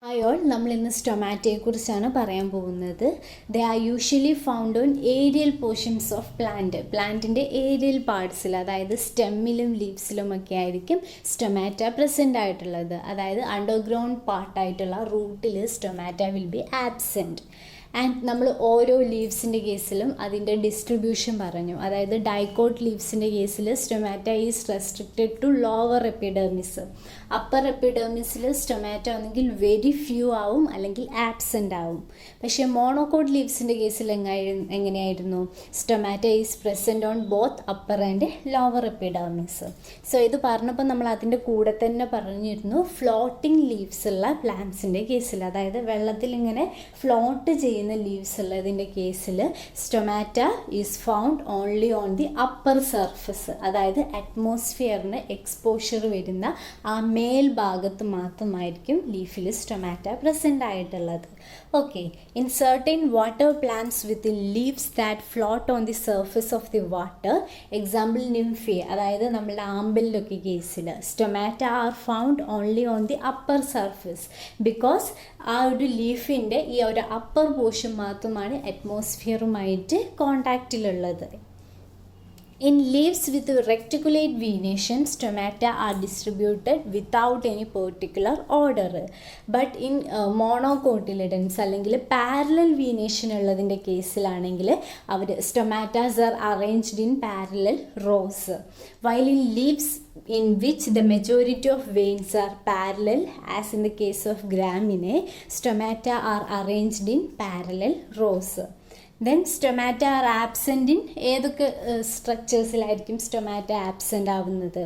Hi all, നമ്മൾ ഇന്ന് സ്റ്റൊമാറ്റോയെക്കുറിച്ചാണ് പറയാൻ പോകുന്നത്. They are usually found on aerial portions of പ്ലാന്റിൻ്റെ ഏരിയൽ പാർട്സിൽ, അതായത് സ്റ്റെമ്മിലും ലീവ്സിലും ഒക്കെ ആയിരിക്കും സ്റ്റൊമാറ്റ പ്രസൻ്റ് ആയിട്ടുള്ളത്. അതായത് അണ്ടർഗ്രൗണ്ട് പാർട്ടായിട്ടുള്ള റൂട്ടിൽ stomata will be absent. And നമ്മൾ ഓരോ ലീവ്സിൻ്റെ കേസിലും അതിൻ്റെ ഡിസ്ട്രിബ്യൂഷൻ പറഞ്ഞു. അതായത് ഡൈക്കോട്ട് ലീവ്സിൻ്റെ കേസിൽ stomata is restricted to lower epidermis. Upper എപ്പിഡെർമിസിൽ സ്റ്റൊമാറ്റ ഒന്നെങ്കിൽ വെരി ഫ്യൂ ആവും, അല്ലെങ്കിൽ ആബ്സെൻ്റ് ആവും. പക്ഷേ മോണോകോട്ട് ലീവ്സിൻ്റെ കേസിൽ എങ്ങനെയായിരുന്നു? Stomata is present on both upper and lower epidermis. So ഇത് പറഞ്ഞപ്പോൾ നമ്മൾ അതിൻ്റെ കൂടെ തന്നെ പറഞ്ഞിരുന്നു ഫ്ലോട്ടിംഗ് ലീവ്സ് ഉള്ള പ്ലാന്റ്സിൻ്റെ കേസിൽ, അതായത് വെള്ളത്തിൽ ഇങ്ങനെ ഫ്ലോട്ട് ചെയ്യുന്ന ലീവ്സ് ഉള്ളതിൻ്റെ കേസിൽ stomata is found only on the upper surface. അതായത് അറ്റ്മോസ്ഫിയറിന് എക്സ്പോഷർ വരുന്ന ആ മേൽഭാഗത്ത് മാത്രമായിരിക്കും ലീഫിൽ സ്റ്റൊമാറ്റ പ്രസൻ്റ് ആയിട്ടുള്ളത്. Okay, in certain water plants with leaves that float on the surface of the water, example Nymphaea, അതായത് നമ്മളുടെ ആമ്പലിലൊക്കെ കേസിൽ stomata are found only on the upper surface. Because ആ ഒരു ലീഫിൻ്റെ ഈ ഒരു അപ്പർ പോർഷൻ മാത്രമാണ് അറ്റ്മോസ്ഫിയറുമായിട്ട് കോണ്ടാക്റ്റിലുള്ളത്. In leaves with reticulate venation, stomata are distributed without any particular order. But in monocotyledons അല്ലെങ്കിൽ പാരലൽ വീനേഷൻ ഉള്ളതിൻ്റെ കേസിലാണെങ്കിൽ അവർ stomatas are arranged in parallel rows. While in leaves in which the majority of veins are parallel, as in the case of Gramineae, stomata are arranged in parallel rows. Then stomata are absent in ഏതൊക്കെ സ്ട്രക്ചേഴ്സിലായിരിക്കും stomata absent ആവുന്നത്?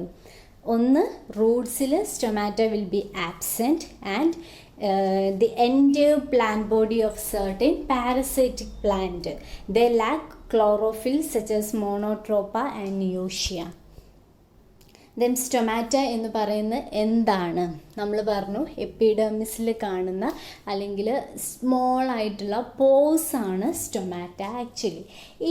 ഒന്ന്, റൂട്ട്സിൽ stomata will be absent and the entire plant body of certain parasitic plant. They lack chlorophyll such as Monotropa and Neotia. Then stomata എന്ന് പറയുന്നത് എന്താണ്? നമ്മൾ പറഞ്ഞു എപ്പിഡെർമിസിൽ കാണുന്ന അല്ലെങ്കിൽ സ്മോൾ ആയിട്ടുള്ള പോസ് ആണ് സ്റ്റൊമാറ്റ. ആക്ച്വലി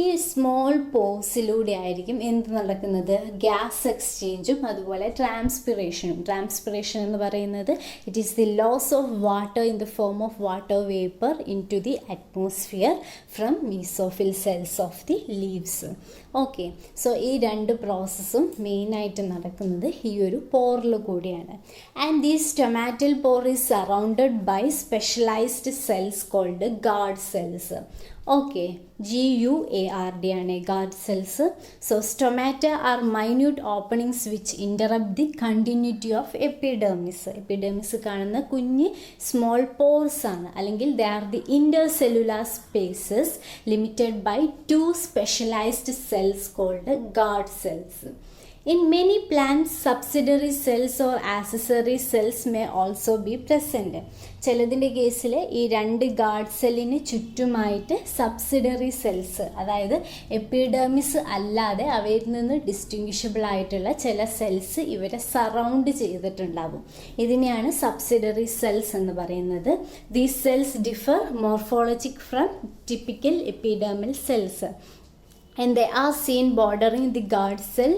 ഈ സ്മോൾ പോസിലൂടെ ആയിരിക്കും എന്ത് നടക്കുന്നത്? ഗ്യാസ് എക്സ്ചേഞ്ചും അതുപോലെ ട്രാൻസ്പിറേഷനും. ട്രാൻസ്പിറേഷൻ എന്ന് പറയുന്നത് it is the loss of water in the form of water vapour into the atmosphere from mesophyll cells of the leaves. Okay, so ഈ രണ്ട് പ്രോസസ്സും മെയിനായിട്ട് നടക്കുന്നത് ഈ ഒരു പോറിൽ കൂടിയാണ്. And the stomatal pore is surrounded by specialised cells called guard cells. Okay, GUARD ആണ് guard cells. So stomata are minute openings which interrupt the continuity of epidermis. Epidermis കാണുന്ന കുഞ്ഞ് സ്മോൾ പോർസ് ആണ്, അല്ലെങ്കിൽ they are the intercellular spaces limited by 2 specialised cells called guard cells. In many plants, subsidiary cells or accessory cells may also be present. ചിലതിൻ്റെ കേസിൽ ഈ രണ്ട് guard സെല്ലിന് ചുറ്റുമായിട്ട് subsidiary cells, അതായത് epidermis അല്ലാതെ അവയിൽ നിന്ന് ഡിസ്റ്റിങ്വിഷബിൾ ആയിട്ടുള്ള ചില സെൽസ് ഇവരെ സറൗണ്ട് ചെയ്തിട്ടുണ്ടാവും. ഇതിനെയാണ് സബ്സിഡറി സെൽസ് എന്ന് പറയുന്നത്. These cells differ morphologic from typical epidermal cells and they are seen bordering the guard cell.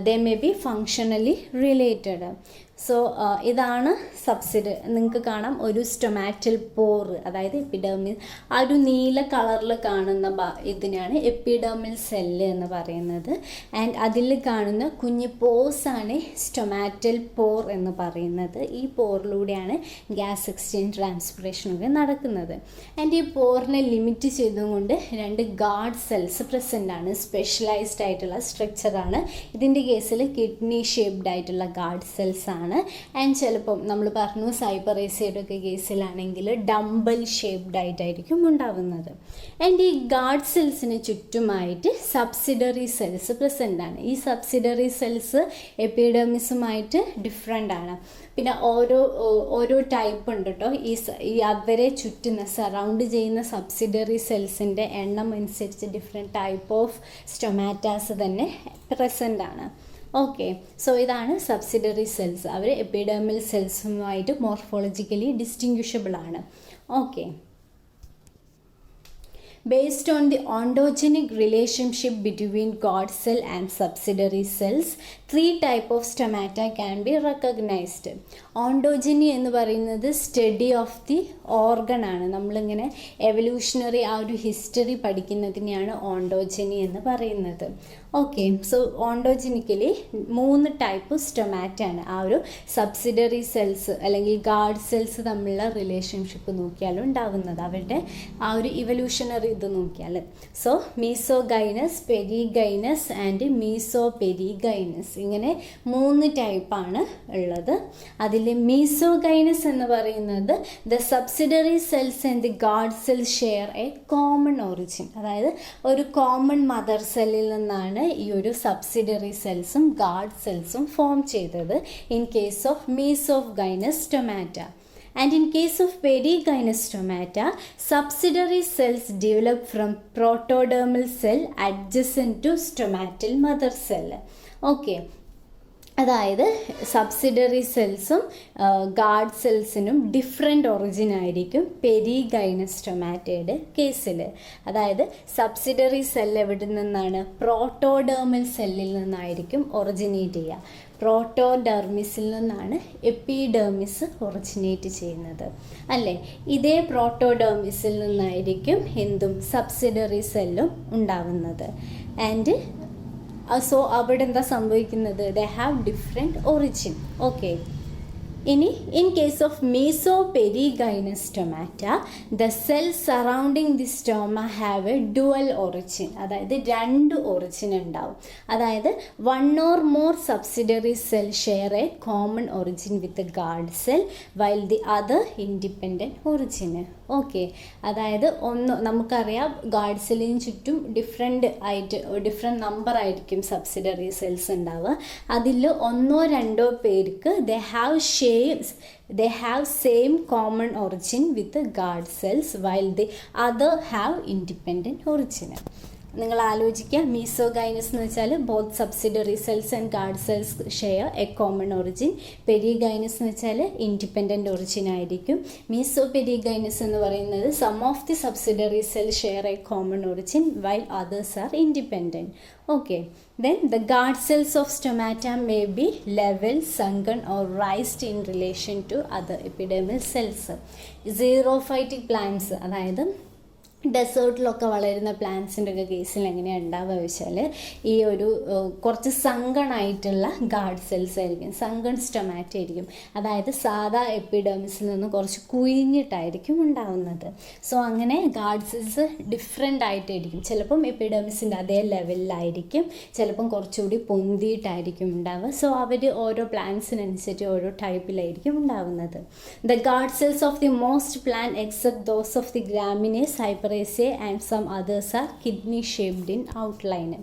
They may be functionally related. So ഇതാണ് നിങ്ങൾക്ക് കാണാം ഒരു സ്റ്റൊമാറ്റൽ പോർ, അതായത് എപ്പിഡെർമിൽ ആ ഒരു നീല കളറിൽ കാണുന്ന ഇതിനാണ് എപ്പിഡെർമൽ സെല്ല് എന്ന് പറയുന്നത്. ആൻഡ് അതിൽ കാണുന്ന കുഞ്ഞ് പോസാണ് സ്റ്റൊമാറ്റൽ പോർ എന്ന് പറയുന്നത്. ഈ പോറിലൂടെയാണ് ഗ്യാസ് എക്സ്ചേഞ്ച് ട്രാൻസ്പിറേഷനൊക്കെ നടക്കുന്നത്. ആൻഡ് ഈ പോറിനെ ലിമിറ്റ് ചെയ്തുകൊണ്ട് രണ്ട് ഗാർഡ് സെൽസ് പ്രസൻ്റ് ആണ്. സ്പെഷ്യലൈസ്ഡ് ആയിട്ടുള്ള സ്ട്രക്ചറാണ്. ഇതിൻ്റെ കേസിൽ കിഡ്നി ഷേപ്ഡ് ആയിട്ടുള്ള ഗാർഡ് സെൽസ് ആണ്. ആൻഡ് ചിലപ്പം നമ്മൾ പറഞ്ഞു സൈപ്പറേസയുടെ ഒക്കെ കേസിലാണെങ്കിൽ ഡംബൽ ഷേപ്ഡ് ആയിട്ടായിരിക്കും ഉണ്ടാവുന്നത്. ആൻഡ് ഈ ഗാർഡ് സെൽസിന് ചുറ്റുമായിട്ട് സബ്സിഡറി സെൽസ് പ്രസൻ്റ് ആണ്. ഈ സബ്സിഡറി സെൽസ് എപ്പിഡെർമിസുമായിട്ട് ഡിഫറെൻ്റ് ആണ്. പിന്നെ ഓരോ ടൈപ്പ് ഉണ്ട് കേട്ടോ. ഈ അവരെ ചുറ്റുന്ന സറൗണ്ട് ചെയ്യുന്ന സബ്സിഡറി സെൽസിൻ്റെ എണ്ണം അനുസരിച്ച് ഡിഫറെൻറ്റ് ടൈപ്പ് ഓഫ് സ്റ്റൊമാറ്റാസ് തന്നെ പ്രസൻ്റ് ആണ്. ഓക്കെ, സോ ഇതാണ് സബ്സിഡറി സെൽസ്. അവർ എപ്പിഡെർമൽ സെൽസുമായിട്ട് മോർഫോളജിക്കലി ഡിസ്റ്റിങ്വിഷബിൾ ആണ്. Okay, Based on the ontogenic relationship between guard cell and subsidiary cells, 3 types of stomata can be recognized. ഓണ്ടോജനി എന്ന് പറയുന്നത് study of the organ ആണ്. നമ്മളിങ്ങനെ evolutionary ആ ഒരു history പഠിക്കുന്നതിനെയാണ് ഓണ്ടോജനി എന്ന് പറയുന്നത്. ഓക്കെ, സോ ഓണ്ടോജനിക്കലി 3 ടൈപ്പ് സ്റ്റൊമാറ്റ ആണ്. ആ ഒരു സബ്സിഡറി സെൽസ് അല്ലെങ്കിൽ ഗാർഡ് സെൽസ് തമ്മിലുള്ള റിലേഷൻഷിപ്പ് നോക്കിയാലും ഉണ്ടാകുന്നത്, അവരുടെ ആ ഒരു ഇവല്യൂഷണറി ഇത് നോക്കിയാൽ. സോ മീസോഗൈനസ്, പെരിഗൈനസ് ആൻഡ് മീസോപെരിഗൈനസ്, ഇങ്ങനെ 3 ടൈപ്പാണ് ഉള്ളത്. അതിൽ മീസോഗൈനസ് എന്ന് പറയുന്നത് the subsidiary cells and the guard cell share a common origin. അതായത് ഒരു കോമൺ മദർ സെല്ലിൽ നിന്നാണ് ഈ ഒരു സബ്സിഡറി സെൽസും ഗാർഡ് സെൽസും ഫോം ചെയ്തത് in case of മീസോഗൈനസ് stomata. And in case of perigynous stomata, subsidiary cells develop from protodermal cell adjacent to stomatal mother cell. Okay. അതായത് subsidiary സെൽസും guard സെൽസിനും different origin ആയിരിക്കും perigynous സ്റ്റൊമാറ്റയുടെ കേസിൽ. അതായത് subsidiary cell എവിടെ നിന്നാണ്? പ്രോട്ടോഡെർമൽ സെല്ലിൽ നിന്നായിരിക്കും originate ചെയ്യുക. പ്രോട്ടോഡെർമിസിൽ നിന്നാണ് എപ്പിഡെർമിസ് ഒറിജിനേറ്റ് ചെയ്യുന്നത്, അല്ലേ? ഇതേ പ്രോട്ടോഡെർമിസിൽ നിന്നായിരിക്കും എന്തും സബ്സിഡറി സെല്ലും ഉണ്ടാവുന്നത്. ആൻഡ് സോ അവിടെ എന്താ സംഭവിക്കുന്നത്? They have different origin. Okay, ഇനി in case of mesoperigenous stomata, the cell surrounding the stoma have a dual origin. അതായത് 2 ഒറിജിൻ ഉണ്ടാവും. അതായത് 1 or more subsidiary cell share a common origin with guard cell while the other independent ഒറിജിന്. Okay, അതായത് നമുക്കറിയാം guard സെല്ലിന് ചുറ്റും different number ആയിരിക്കും subsidiary cells ഉണ്ടാവുക. അതിൽ 1 or 2 പേർക്ക് they have same common origin with the guard cells while the other have independent origin. നിങ്ങൾ ആലോചിക്കുക, മീസോഗൈനസ് എന്ന് വെച്ചാൽ both subsidiary cells and guard cells share a common origin. Perigenous എന്ന് വെച്ചാൽ ഇൻഡിപെൻഡൻറ്റ് ഒറിജിൻ ആയിരിക്കും. മീസോപെരിഗൈനസ് എന്ന് പറയുന്നത് some of the subsidiary cell share a common origin while others are independent. Okay, then the guard cells of stomata may be level, sunken or raised in relation to other epidermal cells. Xerophytic plants, അതായത് ഡെസേർട്ടിലൊക്കെ വളരുന്ന പ്ലാന്റ്സിൻ്റെ ഒക്കെ കേസിൽ എങ്ങനെയാണ് ഉണ്ടാവുക വെച്ചാൽ ഈ ഒരു കുറച്ച് സങ്കണായിട്ടുള്ള ഗാർഡ് സെൽസ് ആയിരിക്കും, സങ്കൺ സ്റ്റൊമാറ്റ ആയിരിക്കും. അതായത് സാധാ എപ്പിഡെർമിസിൽ നിന്ന് കുറച്ച് കുഴിഞ്ഞിട്ടായിരിക്കും ഉണ്ടാവുന്നത്. സോ അങ്ങനെ ഗാർഡ് സെൽസ് ഡിഫറെൻ്റ് ആയിട്ടായിരിക്കും. ചിലപ്പം എപ്പിഡെർമിസിൻ്റെ അതേ ലെവലിലായിരിക്കും, ചിലപ്പം കുറച്ചുകൂടി പൊന്തിയിട്ടായിരിക്കും ഉണ്ടാവുക. സോ അവർ ഓരോ പ്ലാന്റ്സിനനുസരിച്ച് ഓരോ ടൈപ്പിലായിരിക്കും ഉണ്ടാവുന്നത്. The guard cells of the most plant except those of the Gramineae, hyper and some others are kidney shaped in outline.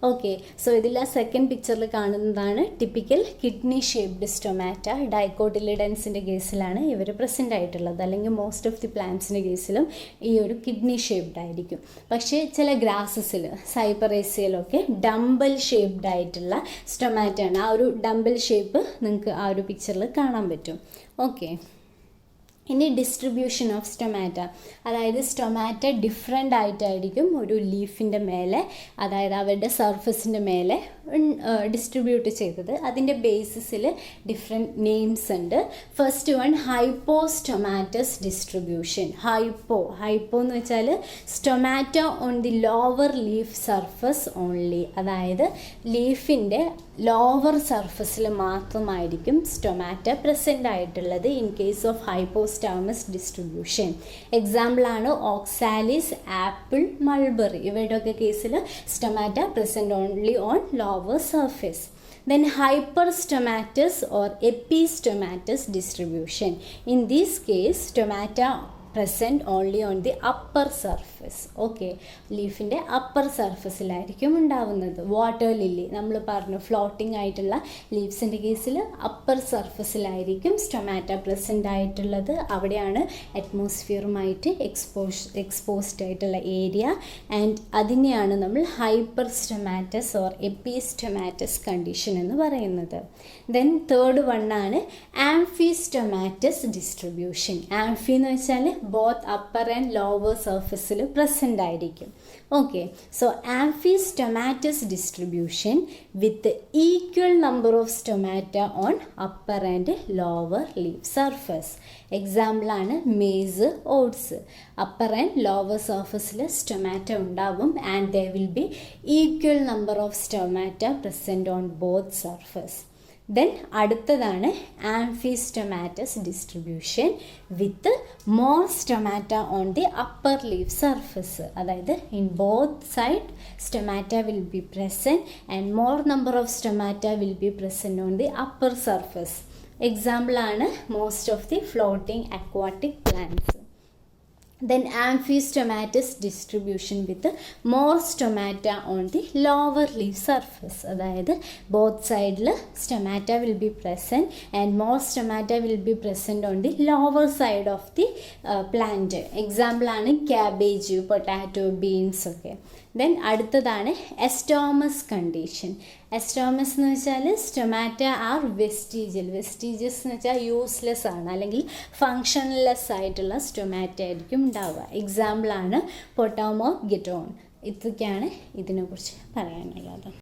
Okay, so ഇതിൽ ആ സെക്കൻഡ് പിക്ചറിൽ കാണുന്നതാണ് ടിപ്പിക്കൽ കിഡ്നി ഷേപ്ഡ് സ്റ്റൊമാറ്റ. ഡൈക്കോട്ടിലിഡൻസിൻ്റെ കേസിലാണ് ഇവർ പ്രസൻ്റ് ആയിട്ടുള്ളത്, അല്ലെങ്കിൽ മോസ്റ്റ് ഓഫ് ദി പ്ലാന്റ്സിൻ്റെ കേസിലും ഈ ഒരു കിഡ്നി ഷേപ്ഡ് ആയിരിക്കും. പക്ഷേ ചില ഗ്രാസസിൽ, സൈപ്പറേസിയയിലൊക്കെ ഡംബൽ ഷേപ്ഡ് ആയിട്ടുള്ള സ്റ്റൊമാറ്റ ആണ്. ആ ഒരു ഡംബൽ ഷേപ്പ് നിങ്ങൾക്ക് ആ ഒരു പിക്ചറിൽ കാണാൻ പറ്റും. ഓക്കെ, ഇനി ഡിസ്ട്രിബ്യൂഷൻ ഓഫ് സ്റ്റൊമാറ്റ, അതായത് സ്റ്റൊമാറ്റ ഡിഫറെൻ്റ് ആയിട്ടായിരിക്കും ഒരു ലീഫിൻ്റെ മേലെ, അതായത് അവരുടെ സർഫസിൻ്റെ മേലെ ഡിസ്ട്രിബ്യൂട്ട് ചെയ്തത്. അതിൻ്റെ ബേസിസിൽ ഡിഫറെൻറ്റ് നെയിംസ് ഉണ്ട്. First one hypostomatous distribution. Hypo എന്ന് വെച്ചാൽ stomata on the lower leaf surface only, അതായത് ലീഫിൻ്റെ ലോവർ സർഫസിൽ മാത്രമായിരിക്കും സ്റ്റൊമാറ്റ പ്രസൻ്റ് ആയിട്ടുള്ളത് in case of hypostomous distribution. എക്സാമ്പിളാണ് ഓക്സാലിസ്, ആപ്പിൾ, മൾബറി. ഇവയുടെയൊക്കെ കേസിൽ stomata present only on lower surface. Then hyperstomatous or epistomatous distribution. In this case, stomata present only on the upper surface. ഓക്കെ, ലീഫിൻ്റെ upper സർഫസിലായിരിക്കും ഉണ്ടാവുന്നത്. Water lily നമ്മൾ പറഞ്ഞു, floating ആയിട്ടുള്ള ലീവ്സിൻ്റെ കേസിൽ അപ്പർ സർഫസിലായിരിക്കും സ്റ്റൊമാറ്റ പ്രസൻ്റ് ആയിട്ടുള്ളത്. അവിടെയാണ് അറ്റ്മോസ്ഫിയറുമായിട്ട് എക്സ്പോസ്ഡ് ആയിട്ടുള്ള ഏരിയ. ആൻഡ് അതിനെയാണ് നമ്മൾ ഹൈപ്പർസ്റ്റൊമാറ്റസ് ഓർ എപ്പിസ്റ്റൊമാറ്റസ് കണ്ടീഷൻ എന്ന് പറയുന്നത്. ദെൻ തേർഡ് വണ്ണാണ് ആംഫിസ്റ്റൊമാറ്റസ് ഡിസ്ട്രിബ്യൂഷൻ. ആംഫി എന്ന് വെച്ചാൽ ബോത്ത് അപ്പർ ആൻഡ് ലോവർ സർഫസിൽ പ്രസൻ്റ് ആയിരിക്കും. Okay, so amphistomatous distribution with equal number of stomata on upper and lower leaf surface. എക്സാമ്പിളാണ് maize, oats. Upper and lower സർഫസിൽ stomata ഉണ്ടാവും and there will be equal number of stomata present on both surface. Then അടുത്തതാണ് amphistomatous distribution with more stomata on the upper leaf surface. അതായത് in both side stomata will be present and more number of stomata will be present on the upper surface. എക്സാമ്പിളാണ് most of the floating aquatic plants. Then amphistomatous distribution with more stomata on the lower leaf surface. അതായത് both side stomata will be present and more stomata will be present on the lower side of the plant. Example ആണ് cabbage, potato, beans ഒക്കെ. Then അടുത്തതാണ് എസ്റ്റോമസ് condition. എസ്റ്റോമസ് എന്ന് വെച്ചാൽ stomata R vestigial. വെസ്റ്റീജിയസ് എന്ന് വെച്ചാൽ useless ആണ് അല്ലെങ്കിൽ ഫങ്ഷൻലെസ് ആയിട്ടുള്ള സ്റ്റൊമാറ്റ ആയിരിക്കും ഉണ്ടാവുക. എക്സാമ്പിളാണ് പൊട്ടാമോ ഗെറ്റോൺ. ഇതൊക്കെയാണ് ഇതിനെക്കുറിച്ച് പറയാനുള്ളത്.